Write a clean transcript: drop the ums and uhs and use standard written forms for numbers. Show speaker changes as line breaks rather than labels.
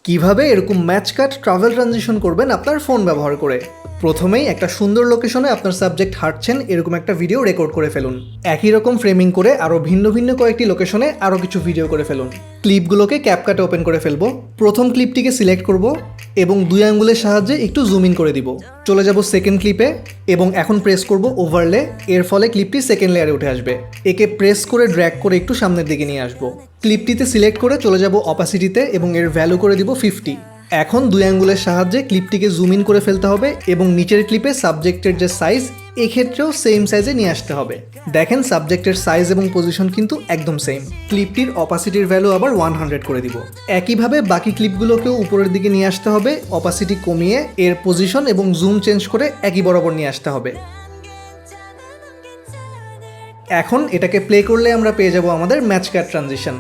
কিভাবে এরকম ম্যাচ কাট travel transition করবেন আপনার ফোন ব্যবহার করে। প্রথমেই একটা সুন্দর লোকেশনে আপনার সাবজেক্ট হাঁটছেন এরকম একটা ভিডিও রেকর্ড করে ফেলুন। একই রকম ফ্রেমিং করে আরও ভিন্ন ভিন্ন কয়েকটি লোকেশনে আরও কিছু ভিডিও করে ফেলুন। ক্লিপগুলোকে ক্যাপকাটে ওপেন করে ফেলবো। প্রথম ক্লিপটিকে সিলেক্ট করব এবং দুই আঙ্গুলের সাহায্যে একটু জুম ইন করে দিব। চলে যাব সেকেন্ড ক্লিপে এবং এখন প্রেস করব ওভারলে। এর ফলে ক্লিপটি সেকেন্ড লেয়ারে উঠে আসবে। একে প্রেস করে ড্র্যাগ করে একটু সামনের দিকে নিয়ে আসবো। ক্লিপটিতে সিলেক্ট করে চলে যাব অপাসিটিতে এবং এর ভ্যালু করে দিব 50। এখন দুই আঙ্গুলের সাহায্যে ক্লিপটিকে জুম ইন করে ফেলতে হবে এবং নিচের ক্লিপে সাবজেক্টের যে সাইজ এক্ষেত্রেও সেম সাইজে নিয়ে আসতে হবে। দেখেন সাবজেক্টের সাইজ এবং পজিশন কিন্তু একদম সেম। ক্লিপটির অপাসিটির ভ্যালু আবার 100 করে দিব। একইভাবে বাকি ক্লিপগুলোকেও উপরের দিকে নিয়ে আসতে হবে, অপাসিটি কমিয়ে এর পজিশন এবং জুম চেঞ্জ করে একই বরাবর নিয়ে আসতে হবে। এখন এটাকে প্লে করলে আমরা পেয়ে যাব আমাদের ম্যাচ কাট ট্রানজিশন।